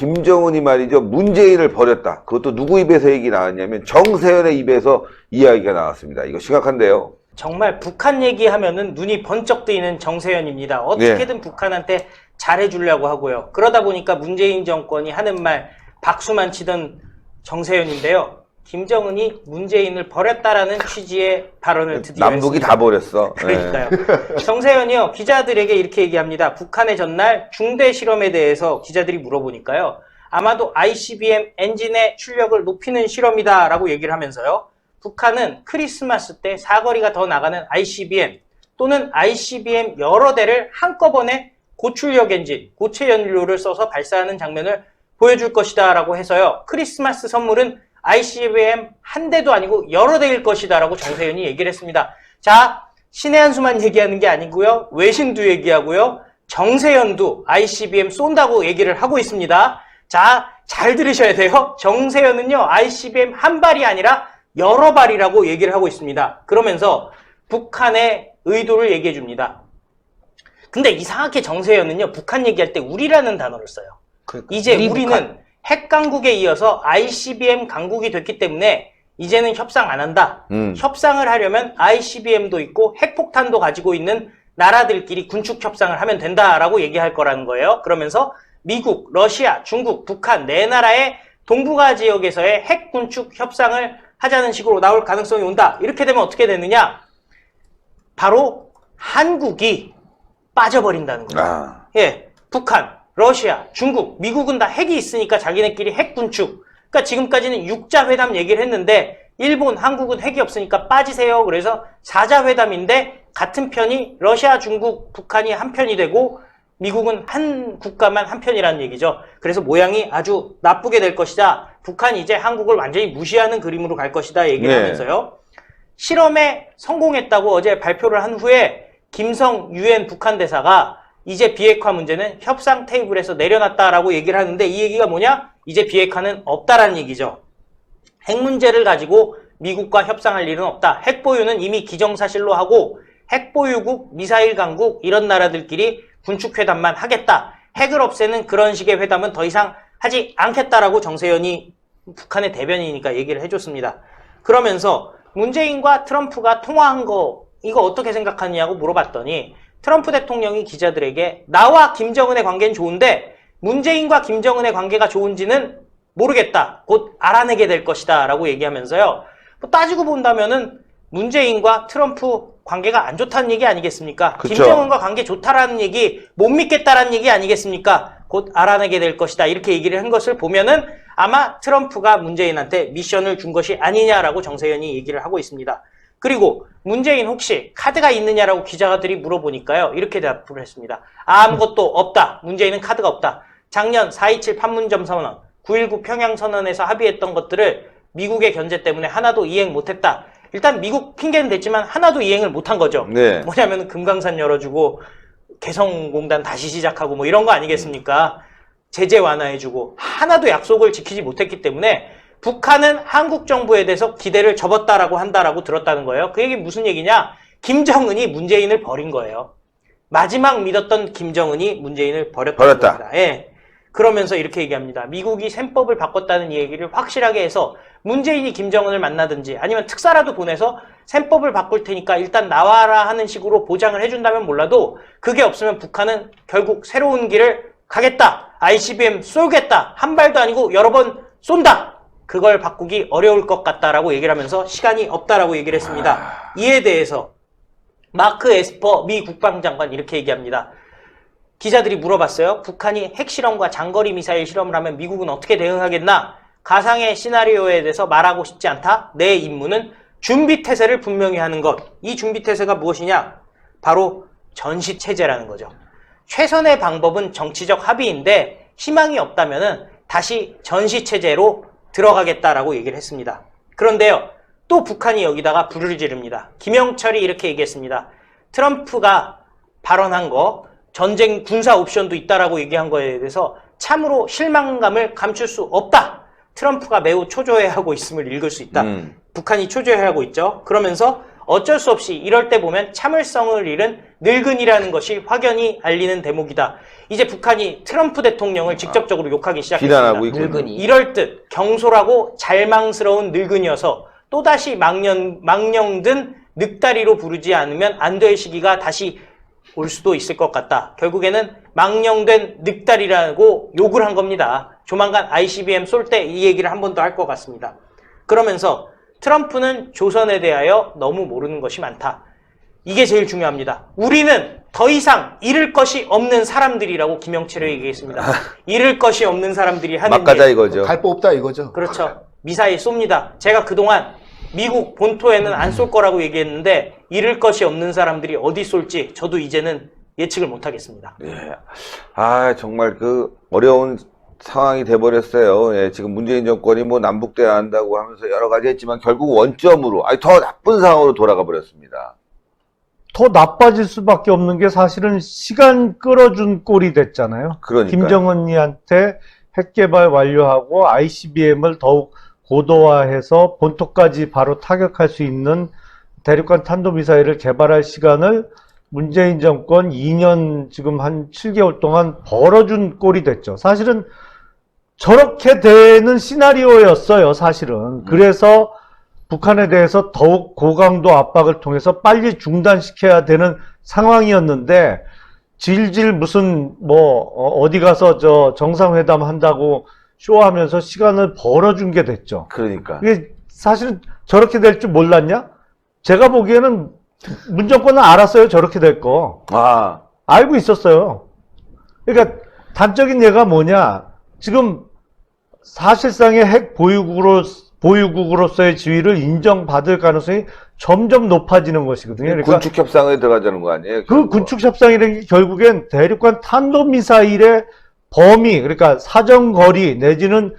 김정은이 말이죠. 문재인을 버렸다. 그것도 누구 입에서 얘기 나왔냐면 정세현의 입에서 이야기가 나왔습니다. 이거 심각한데요. 정말 북한 얘기하면은 눈이 번쩍 뜨이는 정세현입니다. 어떻게든 네. 북한한테 잘해주려고 하고요. 그러다 보니까 문재인 정권이 하는 말 박수만 치던 정세현인데요. 김정은이 문재인을 버렸다라는 취지의 발언을 드디어 남북이 했습니다. 다 버렸어. 그러니까요. 정세현이요. 기자들에게 이렇게 얘기합니다. 북한의 전날 중대 실험에 대해서 기자들이 물어보니까요. 아마도 ICBM 엔진의 출력을 높이는 실험이다 라고 얘기를 하면서요. 북한은 크리스마스 때 사거리가 더 나가는 ICBM 또는 ICBM 여러 대를 한꺼번에 고출력 엔진, 고체 연료를 써서 발사하는 장면을 보여줄 것이다 라고 해서요. 크리스마스 선물은 ICBM 한 대도 아니고 여러 대일 것이다 라고 정세현이 얘기를 했습니다. 자, 신의 한 수만 얘기하는 게 아니고요. 외신도 얘기하고요. 정세현도 ICBM 쏜다고 얘기를 하고 있습니다. 자, 잘 들으셔야 돼요. 정세현은요. ICBM 한 발이 아니라 여러 발이라고 얘기를 하고 있습니다. 그러면서 북한의 의도를 얘기해 줍니다. 근데 이상하게 정세현은요. 북한 얘기할 때 우리라는 단어를 써요. 이제 우리는 북한. 핵 강국에 이어서 ICBM 강국이 됐기 때문에 이제는 협상 안 한다. 협상을 하려면 ICBM도 있고 핵폭탄도 가지고 있는 나라들끼리 군축 협상을 하면 된다라고 얘기할 거라는 거예요. 그러면서 미국, 러시아, 중국, 북한 네 나라의 동북아 지역에서의 핵 군축 협상을 하자는 식으로 나올 가능성이 온다. 이렇게 되면 어떻게 되느냐? 바로 한국이 빠져버린다는 거예요. 예, 북한, 러시아, 중국, 미국은 다 핵이 있으니까 자기네끼리 핵 군축. 그러니까 지금까지는 6자 회담 얘기를 했는데 일본, 한국은 핵이 없으니까 빠지세요. 그래서 4자 회담인데 같은 편이 러시아, 중국, 북한이 한 편이 되고 미국은 한 국가만 한 편이라는 얘기죠. 그래서 모양이 아주 나쁘게 될 것이다. 북한이 이제 한국을 완전히 무시하는 그림으로 갈 것이다 얘기를 하면서요. 실험에 성공했다고 어제 발표를 한 후에 김성 유엔 북한 대사가 이제 비핵화 문제는 협상 테이블에서 내려놨다라고 얘기를 하는데 이 얘기가 뭐냐? 이제 비핵화는 없다라는 얘기죠. 핵 문제를 가지고 미국과 협상할 일은 없다. 핵 보유는 이미 기정사실로 하고 핵 보유국, 미사일 강국 이런 나라들끼리 군축회담만 하겠다. 핵을 없애는 그런 식의 회담은 더 이상 하지 않겠다라고 정세현이 북한의 대변인이니까 얘기를 해줬습니다. 그러면서 문재인과 트럼프가 통화한 거 이거 어떻게 생각하느냐고 물어봤더니 트럼프 대통령이 기자들에게 나와 김정은의 관계는 좋은데 문재인과 김정은의 관계가 좋은지는 모르겠다. 곧 알아내게 될 것이다. 라고 얘기하면서요. 뭐 따지고 본다면은 문재인과 트럼프 관계가 안 좋다는 얘기 아니겠습니까? 그쵸. 김정은과 관계 좋다라는 얘기, 못 믿겠다라는 얘기 아니겠습니까? 곧 알아내게 될 것이다. 이렇게 얘기를 한 것을 보면은 아마 트럼프가 문재인한테 미션을 준 것이 아니냐라고 정세현이 얘기를 하고 있습니다. 그리고 문재인 혹시 카드가 있느냐라고 기자들이 물어보니까요. 이렇게 대답을 했습니다. 아무것도 없다. 문재인은 카드가 없다. 작년 4.27 판문점 선언, 9.19 평양선언에서 합의했던 것들을 미국의 견제 때문에 하나도 이행 못했다. 일단 미국 핑계는 됐지만 하나도 이행을 못한 거죠. 뭐냐면 금강산 열어주고 개성공단 다시 시작하고 뭐 이런 거 아니겠습니까? 제재 완화해주고 하나도 약속을 지키지 못했기 때문에 북한은 한국 정부에 대해서 기대를 접었다라고 한다라고 들었다는 거예요. 그 얘기 무슨 얘기냐? 김정은이 문재인을 버린 거예요. 마지막 믿었던 김정은이 문재인을 버렸다는 겁니다. 예. 그러면서 이렇게 얘기합니다. 미국이 셈법을 바꿨다는 이 얘기를 확실하게 해서 문재인이 김정은을 만나든지 아니면 특사라도 보내서 셈법을 바꿀 테니까 일단 나와라 하는 식으로 보장을 해준다면 몰라도 그게 없으면 북한은 결국 새로운 길을 가겠다. ICBM 쏘겠다. 한 발도 아니고 여러 번 쏜다. 그걸 바꾸기 어려울 것 같다라고 얘기를 하면서 시간이 없다라고 얘기를 했습니다. 이에 대해서 마크 에스퍼 미 국방장관 이렇게 얘기합니다. 기자들이 물어봤어요. 북한이 핵실험과 장거리 미사일 실험을 하면 미국은 어떻게 대응하겠나? 가상의 시나리오에 대해서 말하고 싶지 않다. 내 임무는 준비태세를 분명히 하는 것. 이 준비태세가 무엇이냐? 바로 전시체제라는 거죠. 최선의 방법은 정치적 합의인데 희망이 없다면 다시 전시체제로 들어가겠다라고 얘기를 했습니다. 그런데요. 또 북한이 여기다가 불을 지릅니다. 김영철이 이렇게 얘기했습니다. 트럼프가 발언한 거 전쟁 군사 옵션도 있다라고 얘기한 거에 대해서 참으로 실망감을 감출 수 없다. 트럼프가 매우 초조해하고 있음을 읽을 수 있다. 북한이 초조해하고 있죠. 그러면서 어쩔 수 없이 이럴 때 보면 참을성을 잃은 늙은이라는 것이 확연히 알리는 대목이다. 이제 북한이 트럼프 대통령을 직접적으로 욕하기 시작했습니다. 비난하고 있군요. 늙은이. 이럴 듯 경솔하고 잘망스러운 늙은이여서 또다시 망령든 늑다리로 부르지 않으면 안 될 시기가 다시 올 수도 있을 것 같다. 결국에는 망령된 늑다리라고 욕을 한 겁니다. 조만간 ICBM 쏠 때 이 얘기를 한 번 더 할 것 같습니다. 그러면서 트럼프는 조선에 대하여 너무 모르는 것이 많다. 이게 제일 중요합니다. 우리는 더 이상 잃을 것이 없는 사람들이라고 김영철이 얘기했습니다. 잃을 것이 없는 사람들이 하는 막 가자 일. 이거죠. 갈 거 없다 이거죠. 그렇죠. 미사일 쏩니다. 제가 그동안 미국 본토에는 안 쏠 거라고 얘기했는데 잃을 것이 없는 사람들이 어디 쏠지 저도 이제는 예측을 못하겠습니다. 예. 아, 정말 그 어려운 상황이 돼버렸어요. 예, 지금 문재인 정권이 뭐 남북대화 한다고 하면서 여러 가지 했지만 결국 원점으로, 아니, 더 나쁜 상황으로 돌아가 버렸습니다. 더 나빠질 수밖에 없는 게 사실은 시간 끌어준 꼴이 됐잖아요. 그러니까요. 김정은이한테 핵 개발 완료하고 ICBM을 더욱 고도화해서 본토까지 바로 타격할 수 있는 대륙간 탄도미사일을 개발할 시간을 문재인 정권 2년 지금 한 7개월 동안 벌어준 꼴이 됐죠. 사실은 저렇게 되는 시나리오였어요, 사실은. 그래서 북한에 대해서 더욱 고강도 압박을 통해서 빨리 중단시켜야 되는 상황이었는데, 질질 무슨 어디 가서 저 정상회담 한다고 쇼하면서 시간을 벌어준 게 됐죠. 그러니까. 이게 사실은 저렇게 될 줄 몰랐냐? 제가 보기에는 문 정권은 알았어요, 저렇게 될 거. 아, 알고 있었어요. 그러니까 단적인 예가 뭐냐? 지금 사실상의 핵 보유국으로서의 지위를 인정받을 가능성이 점점 높아지는 것이거든요. 그러니까 군축 협상에 들어가자는 거 아니에요? 그 군축 협상이라는 게 결국엔 대륙간 탄도미사일의 범위, 그러니까 사정거리 내지는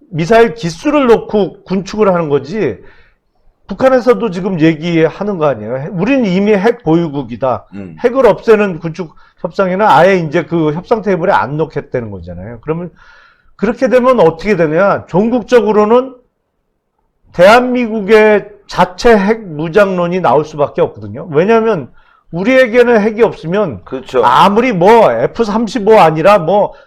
미사일 기수를 놓고 군축을 하는 거지. 북한에서도 지금 얘기하는 거 아니에요. 우리는 이미 핵 보유국이다. 핵을 없애는 군축 협상에는 아예 이제 그 협상 테이블에 안 놓겠다는 거잖아요. 그러면 그렇게 되면 어떻게 되냐? 종국적으로는 대한민국의 자체 핵 무장론이 나올 수밖에 없거든요. 왜냐하면 우리에게는 핵이 없으면 그렇죠. 아무리 F-35 아니라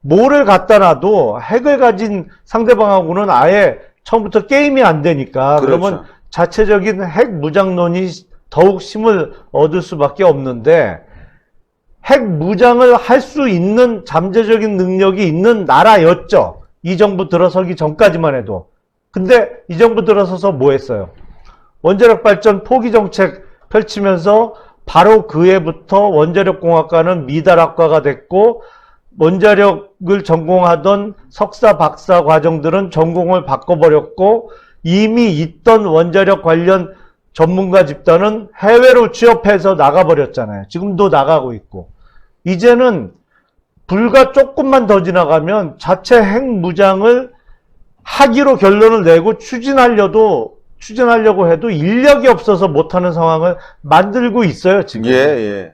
뭐를 갖다 놔도 핵을 가진 상대방하고는 아예 처음부터 게임이 안 되니까. 그렇죠. 그러면 자체적인 핵 무장론이 더욱 힘을 얻을 수밖에 없는데, 핵 무장을 할 수 있는 잠재적인 능력이 있는 나라였죠. 이 정부 들어서기 전까지만 해도. 근데 이 정부 들어서서 뭐 했어요? 원자력 발전 포기 정책 펼치면서 바로 그 해부터 원자력 공학과는 미달학과가 됐고, 원자력을 전공하던 석사 박사 과정들은 전공을 바꿔버렸고, 이미 있던 원자력 관련 전문가 집단은 해외로 취업해서 나가버렸잖아요. 지금도 나가고 있고. 이제는 불과 조금만 더 지나가면 자체 핵무장을 하기로 결론을 내고 추진하려고 해도 인력이 없어서 못하는 상황을 만들고 있어요, 지금. 예.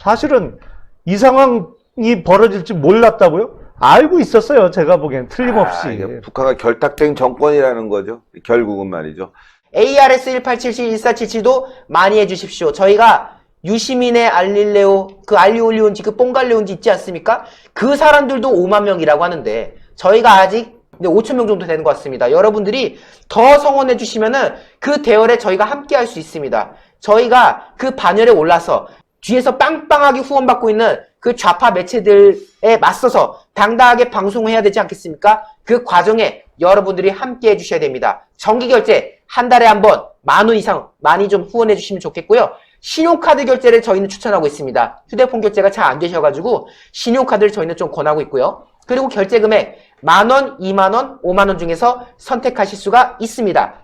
사실은 이 상황이 벌어질지 몰랐다고요? 알고 있었어요, 제가 보기엔. 틀림없이. 이게 북한과 결탁된 정권이라는 거죠. 결국은 말이죠. ARS 1877-1477도 많이 해주십시오. 저희가 유시민의 알릴레오, 그 알리올리온지, 그 뽕갈레온지 있지 않습니까? 그 사람들도 5만 명이라고 하는데, 저희가 아직 5천 명 정도 되는 것 같습니다. 여러분들이 더 성원해 주시면은 그 대열에 저희가 함께 할 수 있습니다. 저희가 그 반열에 올라서 뒤에서 빵빵하게 후원받고 있는 그 좌파 매체들에 맞서서 당당하게 방송을 해야 되지 않겠습니까? 그 과정에 여러분들이 함께 해주셔야 됩니다. 정기결제 한 달에 한 번 10,000원 이상 많이 좀 후원해 주시면 좋겠고요. 신용카드 결제를 저희는 추천하고 있습니다. 휴대폰 결제가 잘 안 되셔가지고 신용카드를 저희는 좀 권하고 있고요. 그리고 결제 금액 10,000원, 20,000원, 50,000원 중에서 선택하실 수가 있습니다.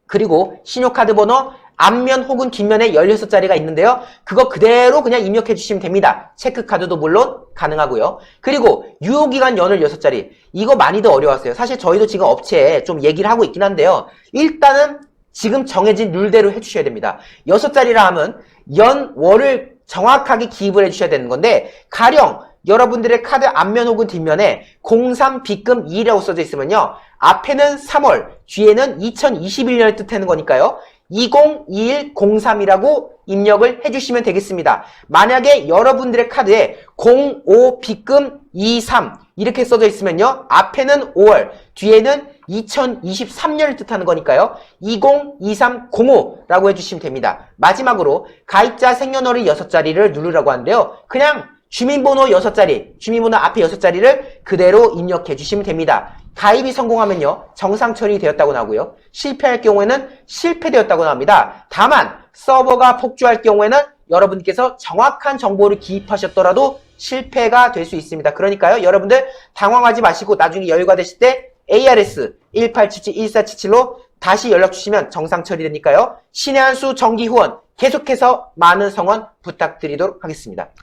그리고 신용카드 번호 앞면 혹은 뒷면에 16자리가 있는데요. 그거 그대로 그냥 입력해 주시면 됩니다. 체크카드도 물론 가능하고요. 그리고 유효기간 연을 6자리. 이거 많이들 어려웠어요. 사실 저희도 지금 업체에 좀 얘기를 하고 있긴 한데요. 일단은 지금 정해진 룰대로 해주셔야 됩니다. 6자리라 하면 월을 정확하게 기입을 해주셔야 되는 건데, 가령 여러분들의 카드 앞면 혹은 뒷면에 03 빗금 2라고 써져 있으면요. 앞에는 3월, 뒤에는 2021년을 뜻하는 거니까요. 202103이라고 입력을 해주시면 되겠습니다. 만약에 여러분들의 카드에 05 빗금 23 이렇게 써져 있으면요. 앞에는 5월, 뒤에는 2023년을 뜻하는 거니까요. 202305라고 해주시면 됩니다. 마지막으로 가입자 생년월일 6자리를 누르라고 하는데요. 그냥 주민번호 6자리, 주민번호 앞에 6자리를 그대로 입력해 주시면 됩니다. 가입이 성공하면요. 정상 처리되었다고 나오고요. 실패할 경우에는 실패되었다고 나옵니다. 다만 서버가 폭주할 경우에는 여러분께서 정확한 정보를 기입하셨더라도 실패가 될 수 있습니다. 그러니까요. 여러분들 당황하지 마시고 나중에 여유가 되실 때 ARS 1877-1477로 다시 연락 주시면 정상 처리되니까요. 신의 한수 정기 후원 계속해서 많은 성원 부탁드리도록 하겠습니다.